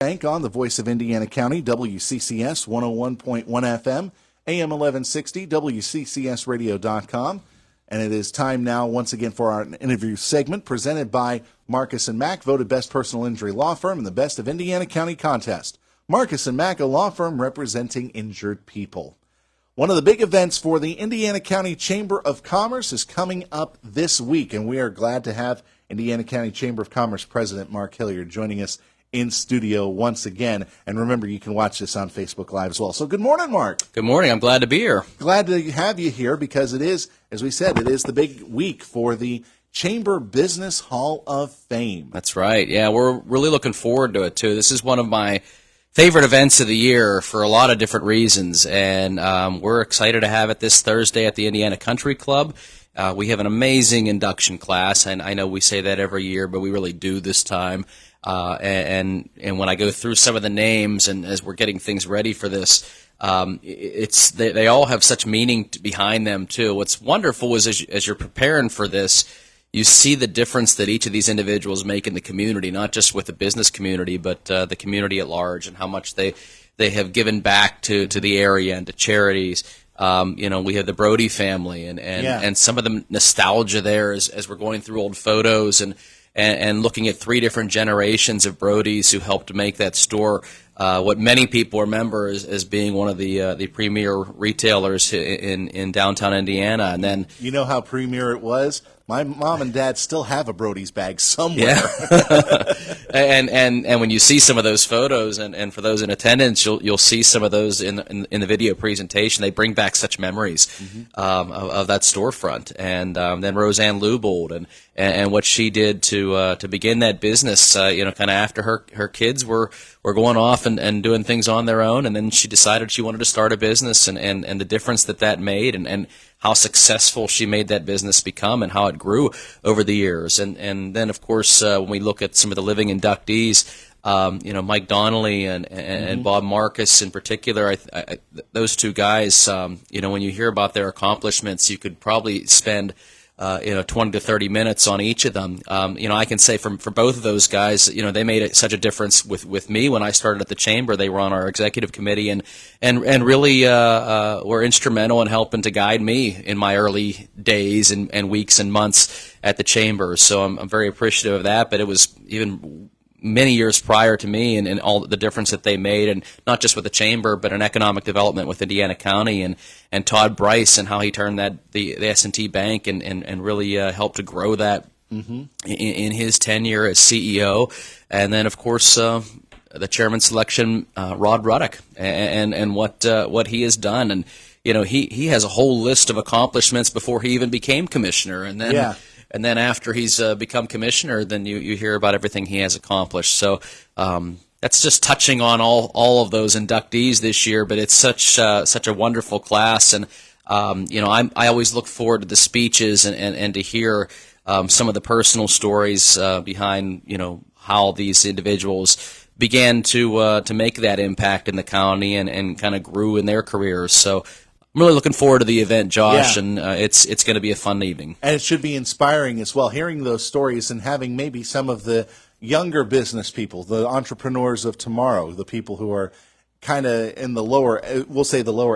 Bank on the Voice of Indiana County, WCCS 101.1 FM, AM 1160, WCCSradio.com. And it is time now once again for our interview segment presented by Marcus & Mack, voted Best Personal Injury Law Firm in the Best of Indiana County contest. Marcus & Mack, a law firm representing injured people. One of the big events for the Indiana County Chamber of Commerce is coming up this week, and we are glad to have Indiana County Chamber of Commerce President Mark Hilliard joining us in studio once again. And remember, you can watch this on Facebook Live as well. So good morning, Mark. Good morning. I'm glad to be here. Glad to have you here because it is, as we said, it is the big week for the Chamber Business Hall of Fame. That's right. Yeah, we're really looking forward to it, too. This is one of my favorite events of the year for a lot of different reasons, and we're excited to have it this Thursday at the Indiana Country Club. We have an amazing induction class, and I know we say that every year, but we really do this time. And when I go through some of the names, and as we're getting things ready for this, they all have such meaning behind them too. What's wonderful is as you're preparing for this, you see the difference that each of these individuals make in the community, not just with the business community, but the community at large, and how much they have given back to the area and to charities. We have the Brody family, and some of the nostalgia there as we're going through old photos and looking at three different generations of Brodys who helped make that store what many people remember as being one of the premier retailers in downtown Indiana. And then, you know how premier it was? My mom and dad still have a Brody's bag somewhere. Yeah. and when you see some of those photos, and for those in attendance, you'll see some of those in the video presentation. They bring back such memories of that storefront. And then Roseanne Leubold and what she did to begin that business. Kind of after her kids were going off and doing things on their own, and then she decided she wanted to start a business, and the difference that made, and how successful she made that business become, and how it grew over the years. And then, of course, when we look at some of the living inductees, Mike Donnelly and Bob Marcus in particular, those two guys, when you hear about their accomplishments, you could probably spend 20 to 30 minutes on each of them. I can say for both of those guys, they made such a difference with me when I started at the chamber. They were on our executive committee and really were instrumental in helping to guide me in my early days and weeks and months at the chamber. So I'm very appreciative of that. But it was even many years prior to me, and all the difference that they made, and not just with the chamber, but in economic development with Indiana County, and Todd Bryce and how he turned the S&T Bank and really helped to grow that in his tenure as CEO. And then, of course, the chairman selection, Rod Ruddock, and what he has done. And he has a whole list of accomplishments before he even became commissioner, and then. Yeah. And then after he's become commissioner, then you hear about everything he has accomplished. So that's just touching on all of those inductees this year. But it's such a wonderful class, and I always look forward to the speeches and to hear some of the personal stories behind how these individuals began to make that impact in the county and kind of grew in their careers. So I'm really looking forward to the event, Josh, and it's going to be a fun evening. And it should be inspiring as well, hearing those stories and having maybe some of the younger business people, the entrepreneurs of tomorrow, the people who are kind of in the lower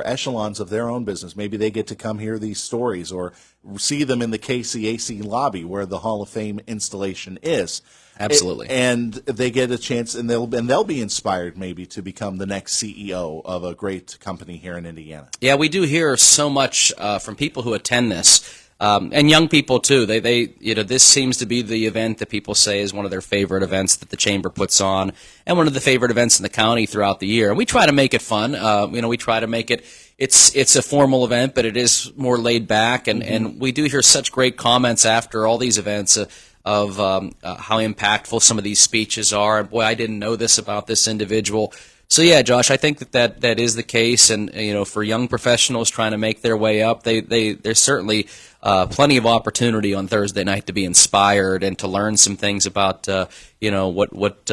echelons of their own business. Maybe they get to come hear these stories or see them in the KCAC lobby where the Hall of Fame installation is. Absolutely. And they get a chance, and they'll be inspired maybe to become the next CEO of a great company here in Indiana. Yeah, we do hear so much from people who attend this, and young people too. This seems to be the event that people say is one of their favorite events that the chamber puts on, and one of the favorite events in the county throughout the year. And we try to make it fun. We try to make it. It's a formal event, but it is more laid back, and we do hear such great comments after all these events. Of how impactful some of these speeches are. And boy, I didn't know this about this individual. So yeah, Josh, I think that is the case. And for young professionals trying to make their way up, there's certainly plenty of opportunity on Thursday night to be inspired and to learn some things about what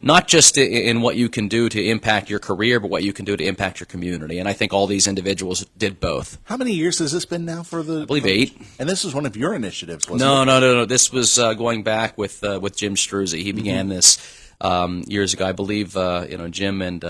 not just in what you can do to impact your career, but what you can do to impact your community. And I think all these individuals did both. How many years has this been now for the? I believe 8. And this was one of your initiatives, wasn't it? No. This was going back with Jim Struzzi. He began this years ago. I believe Jim and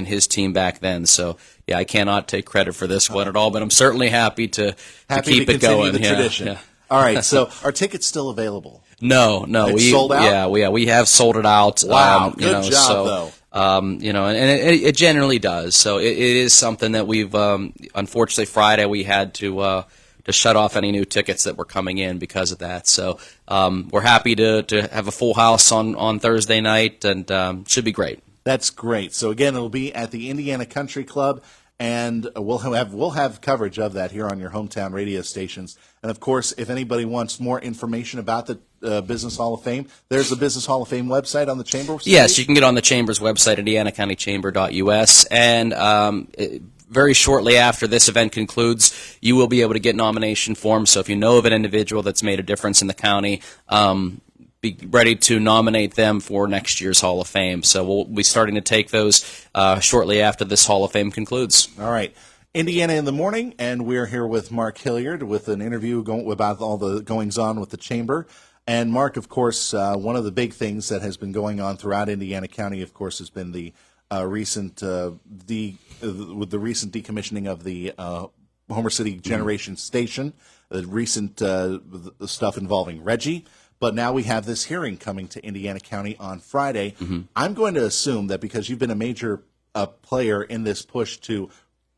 his team back then. So yeah, I cannot take credit for this one at all, but I'm certainly happy to keep it going. The tradition. Yeah. All right, so are tickets still available? No, It's sold out? Yeah, we have sold it out. Wow, good job, though. And it generally does. So it is something that we've unfortunately Friday we had to shut off any new tickets that were coming in because of that. So we're happy to have a full house on Thursday night, and should be great. That's great. So again, it'll be at the Indiana Country Club, and we'll have coverage of that here on your hometown radio stations. And of course, if anybody wants more information about the Business Hall of Fame, there's the Business Hall of Fame website on the Chamber website? Yes, you can get on the Chamber's website, indianacountychamber.us, and very shortly after this event concludes, you will be able to get nomination forms. So if you know of an individual that's made a difference in the county, be ready to nominate them for next year's Hall of Fame. So we'll be starting to take those shortly after this Hall of Fame concludes. All right. Indiana in the Morning, and we're here with Mark Hilliard with an interview about all the goings-on with the Chamber. And Mark, of course, one of the big things that has been going on throughout Indiana County, of course, has been the recent decommissioning of the Homer City Generation Station, the recent stuff involving Reggie. But now we have this hearing coming to Indiana County on Friday. Mm-hmm. I'm going to assume that because you've been a major player in this push to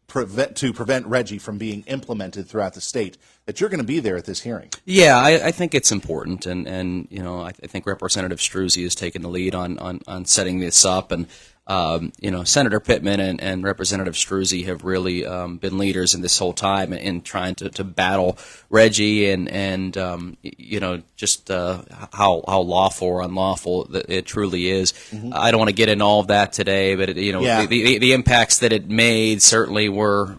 prevent Reggie from being implemented throughout the state, that you're going to be there at this hearing. Yeah, I think it's important, and I think Representative Struzzi has taken the lead on setting this up, and Senator Pittman and Representative Struzzi have really been leaders in this whole time in trying to battle Reggie and just how lawful or unlawful it truly is. Mm-hmm. I don't want to get into all of that today, but the impacts that it made certainly were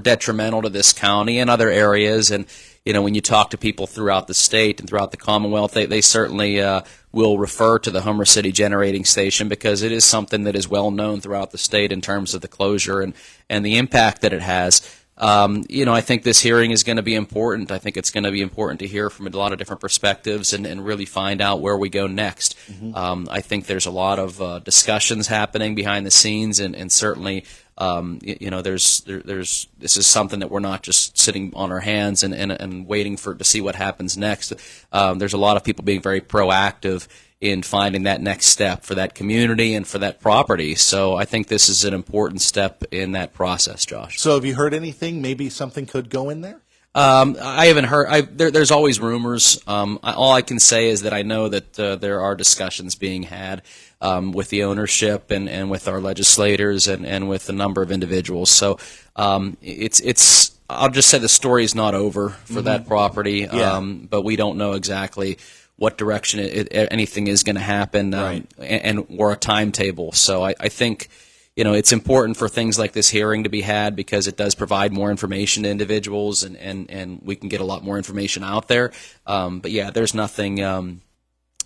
detrimental to this county and other areas. And when you talk to people throughout the state and throughout the Commonwealth, they certainly will refer to the Homer City Generating Station because it is something that is well known throughout the state in terms of the closure and the impact that it has. I think this hearing is going to be important. I think it's going to be important to hear from a lot of different perspectives and really find out where we go next. Mm-hmm. I think there's a lot of discussions happening behind the scenes, and certainly this is something that we're not just sitting on our hands and waiting to see what happens next. There's a lot of people being very proactive in finding that next step for that community and for that property. So I think this is an important step in that process, Josh. So have you heard anything? Maybe something could go in there? I haven't heard. There's always rumors. All I can say is that I know that there are discussions being had with the ownership and with our legislators and with a number of individuals. So it's. I'll just say the story is not over for mm-hmm. that property, but we don't know exactly what direction anything is going to happen, right. or a timetable. So I think it's important for things like this hearing to be had because it does provide more information to individuals, and we can get a lot more information out there. But yeah, there's nothing,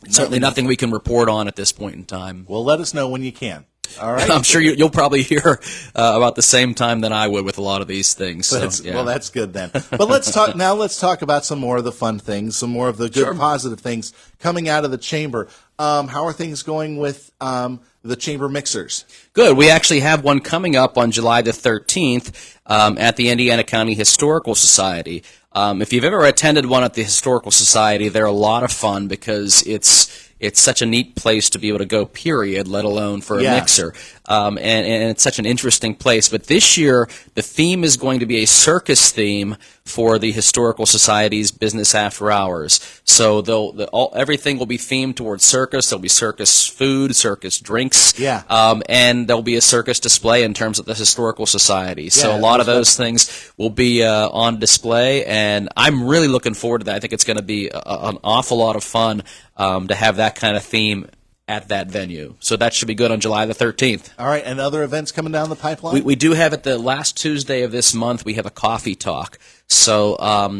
certainly nothing we can report on at this point in time. Well, let us know when you can. All right. I'm sure you'll probably hear about the same time that I would with a lot of these things. So, Well, that's good then. But let's talk about some more of the fun things, some more of the good, positive things coming out of the Chamber. How are things going with the Chamber mixers? Good. We actually have one coming up on July the 13th at the Indiana County Historical Society. If you've ever attended one at the Historical Society, they're a lot of fun because it's such a neat place to be able to go, period, let alone for a mixer. And it's such an interesting place. But this year, the theme is going to be a circus theme for the Historical Society's Business After Hours. So everything will be themed towards circus. There'll be circus food, circus drinks, and there'll be a circus display in terms of the Historical Society. So a lot of those things will be on display, and I'm really looking forward to that. I think it's going to be an awful lot of fun to have that kind of theme at that venue. So that should be good on July the 13th. All right, and other events coming down the pipeline? We do have it the last Tuesday of this month. We have a coffee talk. So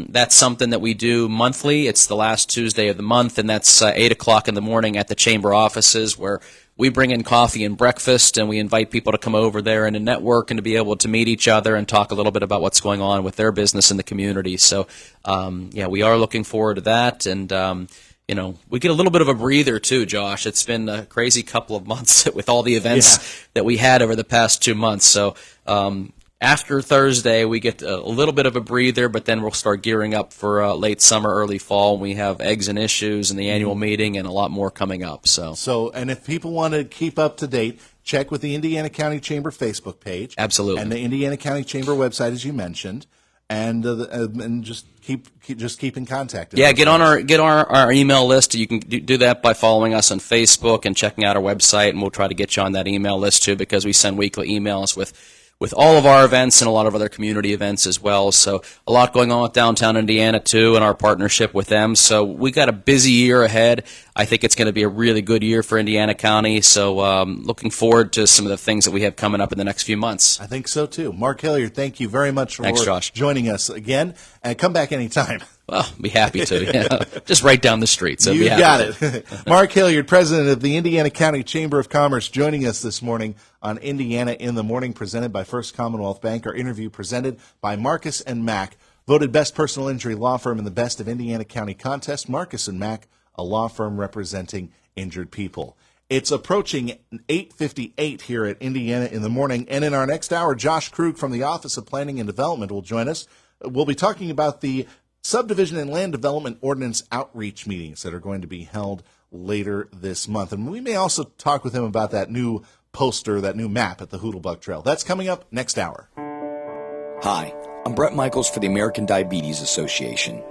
that's something that we do monthly. It's the last Tuesday of the month, and that's 8 o'clock in the morning at the Chamber offices where we bring in coffee and breakfast, and we invite people to come over there and to network and to be able to meet each other and talk a little bit about what's going on with their business in the community. So, we are looking forward to that, and we get a little bit of a breather too, Josh. It's been a crazy couple of months with all the events that we had over the past 2 months. So after Thursday, we get a little bit of a breather, but then we'll start gearing up for late summer, early fall. We have eggs and issues and the annual meeting and a lot more coming up. So, and if people want to keep up to date, check with the Indiana County Chamber Facebook page. Absolutely. And the Indiana County Chamber website, as you mentioned. And just keep in contact. Yeah, get on our email list. You can do that by following us on Facebook and checking out our website, and we'll try to get you on that email list too, because we send weekly emails with all of our events and a lot of other community events as well. So a lot going on with downtown Indiana too, and our partnership with them. So we got a busy year ahead. I think it's going to be a really good year for Indiana County. So looking forward to some of the things that we have coming up in the next few months. I think so too. Mark Hilliard, thank you very much for joining us again, and come back anytime. Well, be happy to. Just right down the street. So you got it. Mark Hilliard, president of the Indiana County Chamber of Commerce, joining us this morning on Indiana in the Morning, presented by First Commonwealth Bank. Our interview presented by Marcus & Mack, voted best personal injury law firm in the Best of Indiana County contest. Marcus & Mack, a law firm representing injured people. It's approaching 8:58 here at Indiana in the Morning, and in our next hour, Josh Krug from the Office of Planning and Development will join us. We'll be talking about the Subdivision and Land Development Ordinance outreach meetings that are going to be held later this month. And we may also talk with him about that new poster, that new map at the Hoodlebuck Trail. That's coming up next hour. Hi, I'm Brett Michaels for the American Diabetes Association.